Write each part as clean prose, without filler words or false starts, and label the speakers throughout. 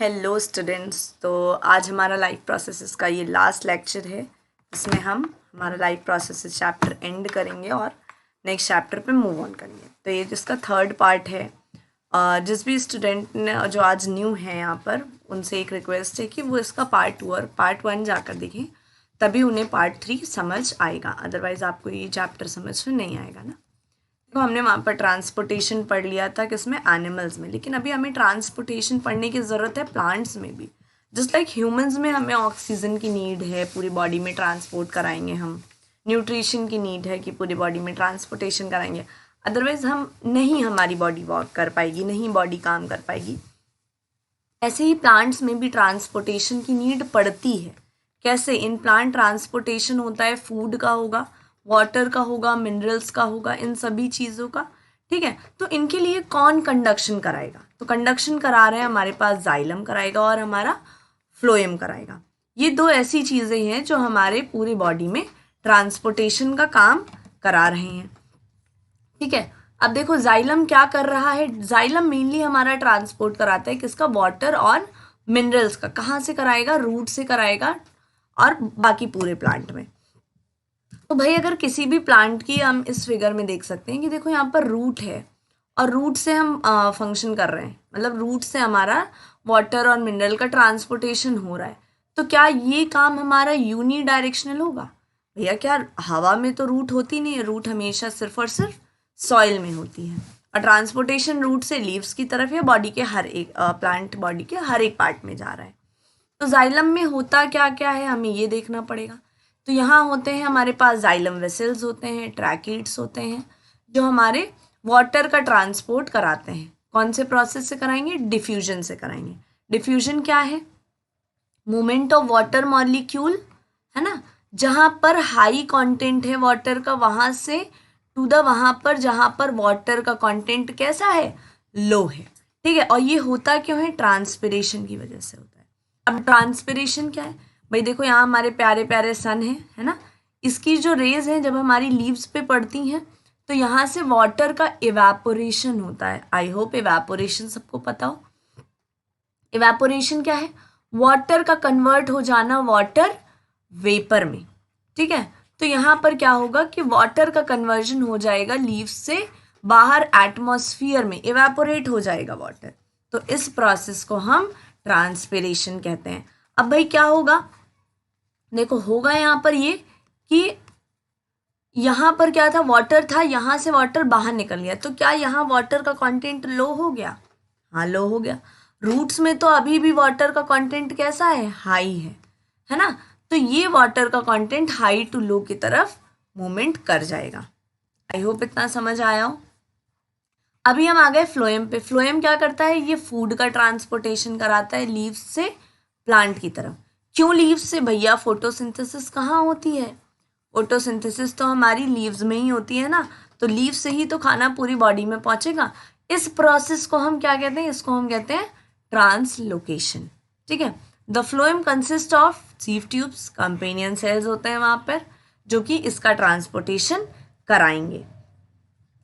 Speaker 1: Hello students. तो आज हमारा लाइफ प्रोसेसेस का ये लास्ट लेक्चर है। इसमें हम हमारा लाइफ प्रोसेसेस चैप्टर एंड करेंगे और नेक्स्ट चैप्टर पे मूव ऑन करेंगे। तो ये जिसका थर्ड पार्ट है, जिस भी स्टूडेंट ने जो आज न्यू है यहाँ पर, उनसे एक रिक्वेस्ट है कि वो इसका पार्ट 2 और पार्ट 1 जाकर देखें, तभी उन्हें पार्ट 3 समझ आएगा। अदरवाइज़ आपको ये चैप्टर समझ में नहीं आएगा ना। तो हमने वहाँ पर ट्रांसपोर्टेशन पढ़ लिया था किसमें, एनिमल्स में, लेकिन अभी हमें ट्रांसपोर्टेशन पढ़ने की ज़रूरत है प्लांट्स में भी। जस्ट लाइक ह्यूमंस में हमें ऑक्सीजन की नीड है, पूरी बॉडी में ट्रांसपोर्ट कराएंगे हम। न्यूट्रिशन की नीड है कि पूरी बॉडी में ट्रांसपोर्टेशन कराएंगे, अदरवाइज़ हम नहीं, हमारी बॉडी वर्क कर पाएगी नहीं, बॉडी काम कर पाएगी। ऐसे ही प्लांट्स में भी ट्रांसपोर्टेशन की नीड पड़ती है। कैसे? इन प्लांट ट्रांसपोर्टेशन होता है, फूड का होगा, वाटर का होगा, मिनरल्स का होगा, इन सभी चीज़ों का। ठीक है, तो इनके लिए कौन कंडक्शन कराएगा? तो कंडक्शन करा रहे हैं हमारे पास जाइलम कराएगा और हमारा फ्लोएम कराएगा। ये दो ऐसी चीज़ें हैं जो हमारे पूरी बॉडी में ट्रांसपोर्टेशन का काम करा रहे हैं। ठीक है, अब देखो जाइलम क्या कर रहा है। जाइलम मेनली हमारा ट्रांसपोर्ट कराता है किसका? वाटर और मिनरल्स का। कहाँ से कराएगा? रूट से कराएगा और बाकी पूरे प्लांट में। तो भाई अगर किसी भी प्लांट की, हम इस फिगर में देख सकते हैं कि देखो यहाँ पर रूट है और रूट से हम फंक्शन कर रहे हैं, मतलब रूट से हमारा वाटर और मिनरल का ट्रांसपोर्टेशन हो रहा है। तो क्या ये काम हमारा यूनी डायरेक्शनल होगा? भैया क्या हवा में तो रूट होती नहीं है, रूट हमेशा सिर्फ और सिर्फ सॉइल में होती है। और ट्रांसपोर्टेशन रूट से लीव्स की तरफ या बॉडी के हर एक प्लांट बॉडी के हर एक पार्ट में जा रहा है। तो जाइलम में होता क्या क्या है हमें ये देखना पड़ेगा। तो यहाँ होते हैं हमारे पास जाइलम वेसल्स होते हैं, ट्रैकिड्स होते हैं, जो हमारे वाटर का ट्रांसपोर्ट कराते हैं। कौन से प्रोसेस से कराएंगे? डिफ्यूजन से कराएंगे। डिफ्यूजन क्या है? मूवमेंट ऑफ वाटर मॉलिक्यूल, है ना। जहाँ पर हाई कंटेंट है वाटर का, वहाँ से टू द वहाँ पर जहाँ पर वाटर का कंटेंट कैसा है? लो है। ठीक है, और ये होता क्यों है? ट्रांसपिरेशन की वजह से होता है। अब ट्रांसपिरेशन क्या है भाई? देखो यहाँ हमारे प्यारे प्यारे सन है ना। इसकी जो रेज है जब हमारी लीव्स पे पड़ती हैं तो यहाँ से वाटर का इवेपोरेशन होता है। आई होप इवेपोरेशन सबको पता हो। इवेपोरेशन क्या है? वाटर का कन्वर्ट हो जाना वाटर वेपर में। ठीक है, तो यहाँ पर क्या होगा कि वाटर का कन्वर्जन हो जाएगा लीव्स से बाहर एटमॉस्फियर में, इवेपोरेट हो जाएगा वाटर। तो इस प्रोसेस को हम ट्रांसपिरेशन कहते हैं। अब भाई क्या होगा? देखो होगा यहाँ पर ये कि यहाँ पर क्या था? वाटर था, यहाँ से वाटर बाहर निकल गया, तो क्या यहाँ वाटर का कंटेंट लो हो गया? हाँ, लो हो गया। रूट्स में तो अभी भी वाटर का कंटेंट कैसा है? हाई है ना। तो ये वाटर का कंटेंट हाई टू लो की तरफ मूवमेंट कर जाएगा। आई होप इतना समझ आया हो। अभी हम आ गए फ्लोएम पे। फ्लोएम क्या करता है? ये फूड का ट्रांसपोर्टेशन कराता है लीव्स से प्लांट की तरफ। क्यों लीव्स से? भैया फोटोसिंथेसिस कहाँ होती है? फोटोसिंथेसिस तो हमारी लीव्स में ही होती है ना, तो लीव्स से ही तो खाना पूरी बॉडी में पहुंचेगा। इस प्रोसेस को हम क्या कहते हैं? इसको हम कहते हैं ट्रांसलोकेशन। ठीक है, the phloem consist of sieve tubes, companion cells होते हैं वहां पर, जो कि इसका ट्रांसपोर्टेशन कराएंगे।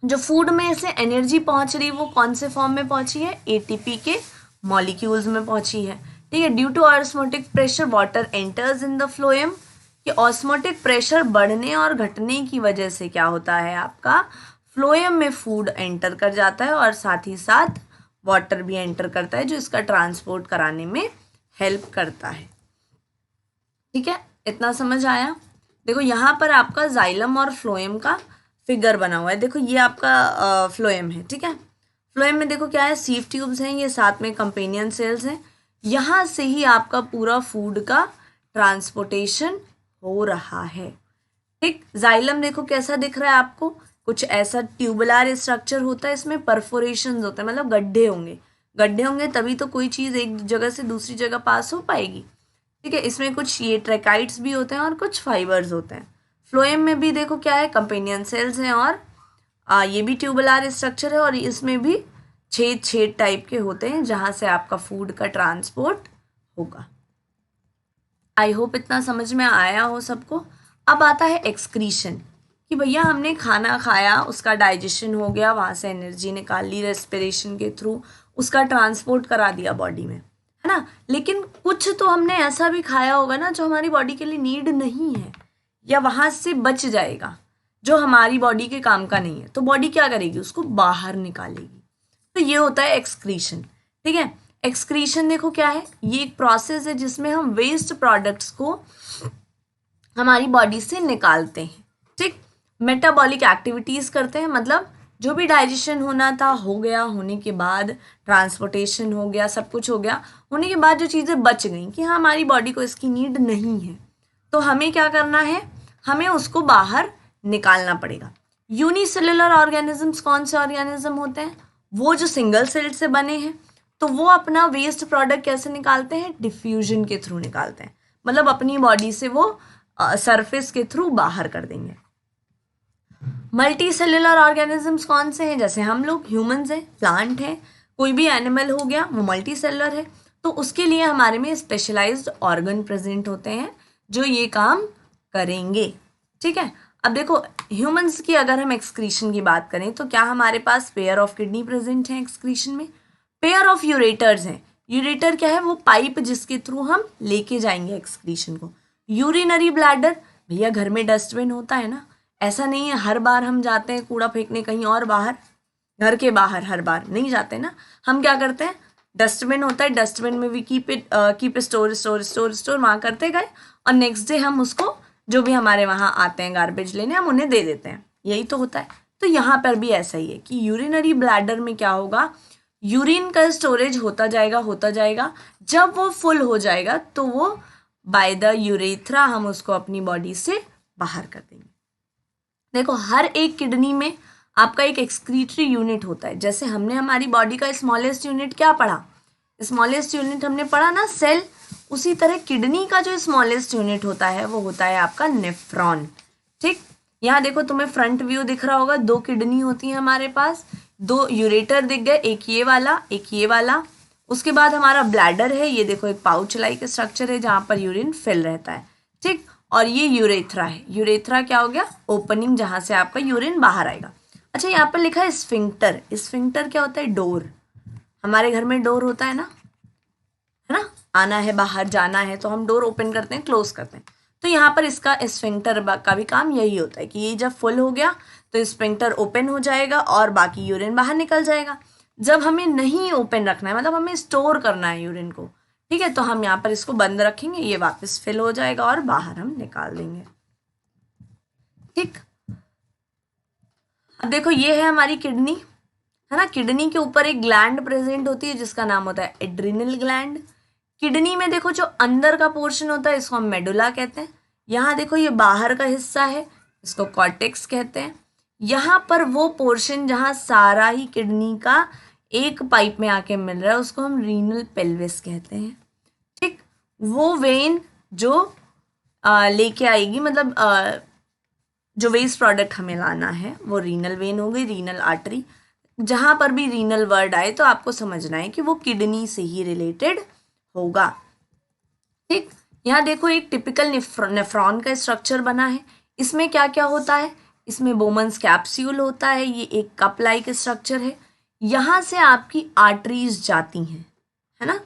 Speaker 1: जो फूड में से एनर्जी पहुंच रही वो कौन से फॉर्म में पहुंची है? एटीपी के मॉलिक्यूल्स में पहुंची है। ठीक है, due to osmotic pressure water enters in the phloem. कि ऑस्मोटिक प्रेशर बढ़ने और घटने की वजह से क्या होता है? आपका फ्लोएम में फूड एंटर कर जाता है और साथ ही साथ वाटर भी एंटर करता है, जो इसका ट्रांसपोर्ट कराने में हेल्प करता है। ठीक है, इतना समझ आया। देखो यहाँ पर आपका जाइलम और फ्लोएम का फिगर बना हुआ है। देखो ये आपका फ्लोएम है। ठीक है, फ्लोएम में देखो क्या है? सीव ट्यूब्स हैं, ये साथ में कंपेनियन सेल्स हैं। यहाँ से ही आपका पूरा फूड का ट्रांसपोर्टेशन हो रहा है। ठीक, जाइलम देखो कैसा दिख रहा है आपको? कुछ ऐसा ट्यूबुलर स्ट्रक्चर होता है, इसमें परफोरेशंस होते हैं, मतलब गड्ढे होंगे। गड्ढे होंगे तभी तो कोई चीज़ एक जगह से दूसरी जगह पास हो पाएगी। ठीक है, इसमें कुछ ये ट्रैकाइड्स भी होते हैं और कुछ फाइबर्स होते हैं। फ्लोएम में भी देखो क्या है? कंपेनियन सेल्स हैं और ये भी ट्यूबुलर स्ट्रक्चर है और इसमें भी छेद छेद टाइप के होते हैं जहाँ से आपका फूड का ट्रांसपोर्ट होगा। आई होप इतना समझ में आया हो सबको। अब आता है एक्सक्रीशन, कि भैया हमने खाना खाया, उसका डाइजेशन हो गया, वहाँ से एनर्जी निकाल ली रेस्पिरेशन के थ्रू, उसका ट्रांसपोर्ट करा दिया बॉडी में, है ना। लेकिन कुछ तो हमने ऐसा भी खाया होगा ना जो हमारी बॉडी के लिए नीड नहीं है, या वहाँ से बच जाएगा जो हमारी बॉडी के काम का नहीं है, तो बॉडी क्या करेगी, उसको बाहर निकालेगी। तो ये होता है एक्सक्रीशन। ठीक है, एक्सक्रीशन देखो क्या है, ये एक प्रोसेस है जिसमें हम वेस्ट प्रोडक्ट्स को हमारी बॉडी से निकालते हैं। ठीक, मेटाबॉलिक एक्टिविटीज करते हैं, मतलब जो भी डाइजेशन होना था हो गया, होने के बाद ट्रांसपोर्टेशन हो गया, सब कुछ हो गया, होने के बाद जो चीज़ें बच गई कि हाँ हमारी बॉडी को इसकी नीड नहीं है, तो हमें क्या करना है, हमें उसको बाहर निकालना पड़ेगा। यूनिसेलुलर ऑर्गेनिजम्स कौन से ऑर्गेनिज्म होते हैं, वो जो सिंगल सेल से बने हैं, तो वो अपना वेस्ट प्रोडक्ट कैसे निकालते हैं, डिफ्यूजन के थ्रू निकालते हैं, मतलब अपनी बॉडी से वो सरफेस के थ्रू बाहर कर देंगे। मल्टी सेलुलर ऑर्गेनिजम्स कौन से हैं, जैसे हम लोग ह्यूमंस हैं, प्लांट हैं, कोई भी एनिमल हो गया वो मल्टी सेलुलर है, तो उसके लिए हमारे में स्पेशलाइज्ड ऑर्गन प्रेजेंट होते हैं जो ये काम करेंगे। ठीक है, अब देखो ह्यूमंस की अगर हम एक्सक्रीशन की बात करें तो क्या हमारे पास पेयर ऑफ किडनी प्रेजेंट है एक्सक्रीशन में, पेयर ऑफ यूरेटर्स हैं। यूरेटर क्या है, वो पाइप जिसके थ्रू हम लेके जाएंगे एक्सक्रीशन को। यूरिनरी ब्लैडर, भैया घर में डस्टबिन होता है ना, ऐसा नहीं है हर बार हम जाते हैं कूड़ा फेंकने कहीं और बाहर, घर के बाहर हर बार नहीं जाते ना, हम क्या करते हैं, डस्टबिन होता है, डस्टबिन में भी keep store store store store वहाँ करते गए, और नेक्स्ट डे हम उसको जो भी हमारे वहाँ आते हैं गार्बेज लेने, हम उन्हें दे देते हैं, यही तो होता है। तो यहाँ पर भी ऐसा ही है कि यूरिनरी ब्लैडर में क्या होगा, यूरिन का स्टोरेज होता जाएगा, जब वो फुल हो जाएगा तो वो बाय द यूरेथ्रा हम उसको अपनी बॉडी से बाहर कर देंगे। देखो हर एक किडनी में आपका एक एक्सक्रीटरी यूनिट होता है, जैसे हमने हमारी बॉडी का स्मॉलेस्ट यूनिट क्या पढ़ा, स्मॉलेस्ट यूनिट हमने पढ़ा ना सेल, उसी तरह किडनी का जो स्मॉलेस्ट यूनिट होता है वो होता है आपका नेफ्रॉन। ठीक, यहाँ देखो तुम्हें फ्रंट व्यू दिख रहा होगा, 2 किडनी होती है हमारे पास, 2 यूरेटर दिख गए, एक ये वाला एक ये वाला, उसके बाद हमारा ब्लैडर है, ये देखो एक पाउच लाइक स्ट्रक्चर है जहाँ पर यूरिन फिल रहता है। ठीक, और ये यूरेथ्रा है, यूरेथ्रा क्या हो गया, ओपनिंग जहाँ से आपका यूरिन बाहर आएगा। अच्छा यहाँ पर लिखा है स्फिंक्टर, स्फिंक्टर क्या होता है, डोर, हमारे घर में डोर होता है ना, आना है बाहर जाना है तो हम डोर ओपन करते हैं क्लोज करते हैं, तो यहाँ पर इसका स्फिंक्टर का भी काम यही होता है कि ये जब फुल हो गया तो स्फिंक्टर ओपन हो जाएगा और बाकी यूरिन बाहर निकल जाएगा। जब हमें नहीं ओपन रखना है, मतलब हमें स्टोर करना है यूरिन को, ठीक है, तो हम यहाँ पर इसको बंद रखेंगे, ये वापस फिल हो जाएगा और बाहर हम निकाल देंगे। ठीक, अब देखो ये है हमारी किडनी, है ना, किडनी के ऊपर एक ग्लैंड प्रेजेंट होती है जिसका नाम होता है एड्रिनल ग्लैंड। किडनी में देखो जो अंदर का पोर्शन होता है इसको हम मेडुला कहते हैं, यहाँ देखो ये बाहर का हिस्सा है, इसको कॉर्टेक्स कहते हैं। यहाँ पर वो पोर्शन जहाँ सारा ही किडनी का एक पाइप में आके मिल रहा है उसको हम रीनल पेल्विस कहते हैं। ठीक, वो वेन जो लेके आएगी, मतलब जो वेस्ट प्रोडक्ट हमें लाना है वो रीनल वेन हो गई, रीनल आर्टरी। जहाँ पर भी रीनल वर्ड आए तो आपको समझना है कि वो किडनी से ही रिलेटेड होगा। ठीक, यहाँ देखो एक टिपिकल नेफ्रॉन का स्ट्रक्चर बना है, इसमें क्या क्या होता है, इसमें बोमन्स कैप्सूल होता है, ये एक कप लाइक स्ट्रक्चर है, यहाँ से आपकी आर्टरीज जाती हैं, है ना,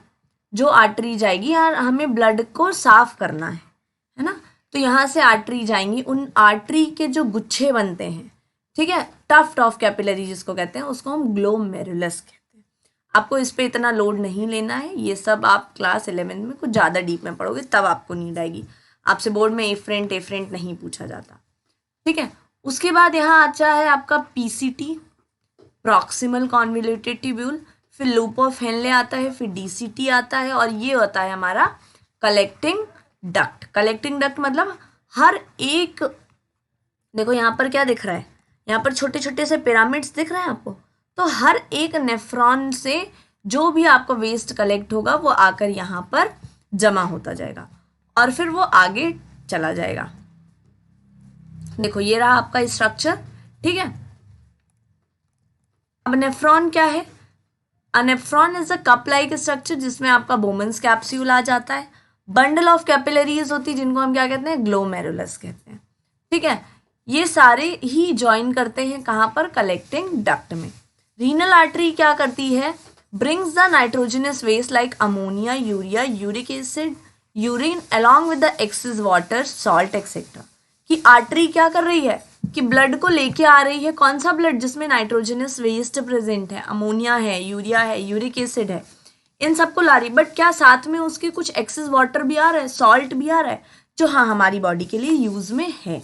Speaker 1: जो आर्टरी जाएगी, यार हमें ब्लड को साफ करना है ना, तो यहाँ से आर्टरी जाएंगी, उन आर्टरी के जो गुच्छे बनते हैं, ठीक है, टफ्ट ऑफ कैपिलरी जिसको कहते हैं, उसको हम ग्लोमेरुलस कहते हैं। आपको इस पे इतना लोड नहीं लेना है, ये सब आप क्लास 11 में कुछ ज़्यादा डीप में पढ़ोगे तब आपको नीड आएगी, आपसे बोर्ड में एफरेंट नहीं पूछा जाता। ठीक है, उसके बाद यहाँ आता है आपका पीसीटी, प्रॉक्सिमल कॉन्वोल्यूटेड ट्यूब्यूल, फिर लूप ऑफ हेनले आता है, फिर डीसीटी आता है, और ये होता है हमारा कलेक्टिंग डक्ट। कलेक्टिंग डक्ट मतलब हर एक, देखो यहाँ पर क्या दिख रहा है, यहाँ पर छोटे छोटे से पिरामिड्स दिख रहे हैं आपको, तो हर एक नेफ्रॉन से जो भी आपको वेस्ट कलेक्ट होगा वो आकर यहाँ पर जमा होता जाएगा और फिर वो आगे चला जाएगा। देखो ये रहा आपका स्ट्रक्चर। ठीक है, अब नेफ्रॉन क्या है, a nephron is a cup like structure जिसमें आपका बोमन्स कैप्सूल आ जाता है, बंडल ऑफ कैपिलरीज होती है जिनको हम क्या कहते हैं, ग्लोमेरुलस कहते हैं। ठीक है, ये सारे ही ज्वाइन करते हैं कहाँ पर, कलेक्टिंग डक्ट में। रीनल आर्टरी क्या करती है, brings the nitrogenous waste like ammonia, urea, uric acid, urine along with the excess water, salt etc. कि आर्टरी क्या कर रही है कि ब्लड को लेके आ रही है, कौन सा ब्लड जिसमें नाइट्रोजनस वेस्ट प्रेजेंट है, अमोनिया है, यूरिया है, यूरिक एसिड है, इन सबको ला रही, बट क्या साथ में उसके कुछ एक्सेस वाटर भी आ रहा है, सॉल्ट भी आ रहा है, जो हाँ हमारी बॉडी के लिए यूज में है।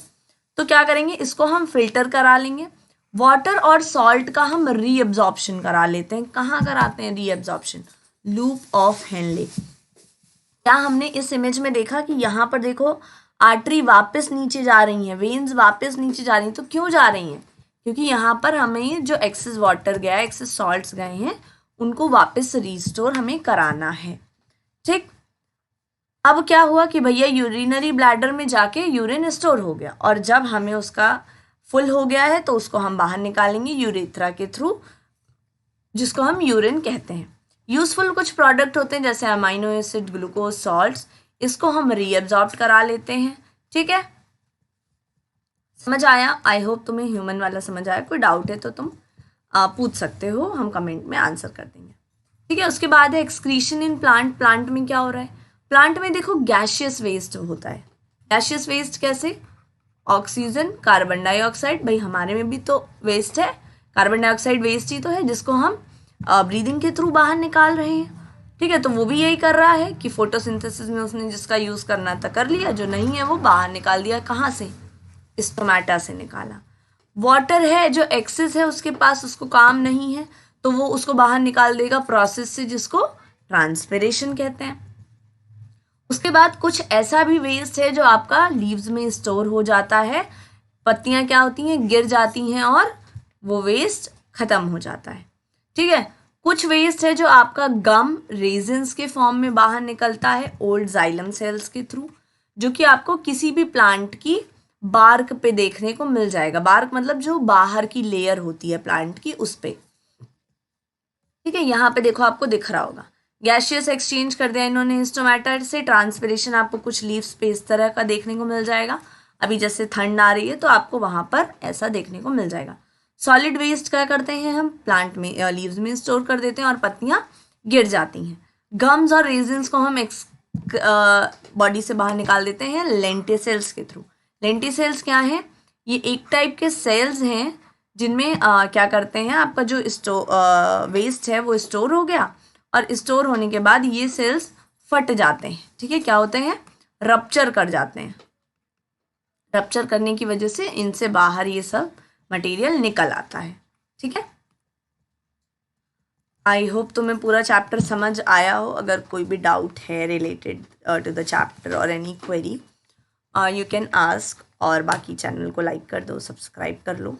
Speaker 1: तो क्या करेंगे, इसको हम फिल्टर करा लेंगे। वाटर और सॉल्ट का हम रीअब्जॉर्प्शन करा लेते हैं। कहाँ कराते हैं रीअब्जॉर्प्शन? Loop of Henle. क्या हमने इस इमेज में देखा कि यहाँ पर देखो आर्टरी वापस नीचे जा रही हैं, वेन्स वापस नीचे जा रही हैं। तो क्यों जा रही हैं? क्योंकि यहाँ पर हमें जो एक्सेस वाटर गया है, एक्सेस सॉल्ट्स गए हैं, उनको वापस रिस्टोर हमें कराना है। ठीक, अब क्या हुआ कि भैया यूरिनरी ब्लैडर में जाके यूरिन स्टोर हो गया, और जब हमें उसका फुल हो गया है तो उसको हम बाहर निकालेंगे यूरेथ्रा के थ्रू, जिसको हम यूरिन कहते हैं। यूजफुल कुछ प्रोडक्ट होते हैं जैसे अमाइनो एसिड, ग्लूकोज, सॉल्ट्स, इसको हम रीअब्जॉर्ब करा लेते हैं। ठीक है, समझ आया? आई होप तुम्हें ह्यूमन वाला समझ आया। कोई डाउट है तो तुम पूछ सकते हो, हम कमेंट में आंसर कर देंगे। ठीक है, उसके बाद है एक्सक्रीशन इन प्लांट। प्लांट में क्या हो रहा है? प्लांट में देखो गैशियस वेस्ट होता है। गैशियस वेस्ट कैसे? ऑक्सीजन, कार्बन डाइऑक्साइड, भाई हमारे में भी तो वेस्ट है, कार्बन डाइऑक्साइड वेस्ट ही तो है, जिसको हम ब्रीदिंग के थ्रू बाहर निकाल रहे हैं। ठीक है, तो वो भी यही कर रहा है कि फोटोसिंथेसिस में उसने जिसका यूज़ करना था कर लिया, जो नहीं है वो बाहर निकाल दिया। कहाँ से? स्टोमेटा से निकाला। वाटर है जो एक्सेस है उसके पास, उसको काम नहीं है, तो वो उसको बाहर निकाल देगा प्रोसेस से, जिसको ट्रांसपिरेशन कहते हैं। उसके बाद कुछ ऐसा भी वेस्ट है जो आपका लीव्स में स्टोर हो जाता है। पत्तियां क्या होती हैं? गिर जाती हैं और वो वेस्ट खत्म हो जाता है। ठीक है, कुछ वेस्ट है जो आपका गम, रेजिन्स के फॉर्म में बाहर निकलता है ओल्ड जाइलम सेल्स के थ्रू, जो कि आपको किसी भी प्लांट की बार्क पे देखने को मिल जाएगा। बार्क मतलब जो बाहर की लेयर होती है प्लांट की, उस पे। ठीक है, यहाँ पे देखो आपको दिख रहा होगा गैशियस एक्सचेंज कर दिया इन्होंने स्टोमेटा से। ट्रांसपिरेशन आपको कुछ लीव्स पे इस तरह का देखने को मिल जाएगा। अभी जैसे ठंड आ रही है तो आपको वहां पर ऐसा देखने को मिल जाएगा। सॉलिड वेस्ट क्या करते हैं हम? प्लांट में लीव्स में स्टोर कर देते हैं और पत्तियां गिर जाती हैं। गम्स और रेजिन्स को हम बॉडी से बाहर निकाल देते हैं लेंटिसेल्स के थ्रू। लेंटिसेल्स क्या है? ये एक टाइप के सेल्स हैं जिनमें क्या करते हैं, आपका जो वेस्ट है वो स्टोर हो गया, और स्टोर होने के बाद ये सेल्स फट जाते हैं। ठीक है, क्या होते हैं? रप्चर कर जाते हैं। रप्चर करने की वजह से इनसे बाहर ये सब मटेरियल निकल आता है। ठीक है, आई होप तुम्हें पूरा चैप्टर समझ आया हो। अगर कोई भी डाउट है रिलेटेड टू द चैप्टर और any query, you can ask. और बाकी चैनल को लाइक कर दो, सब्सक्राइब कर लो।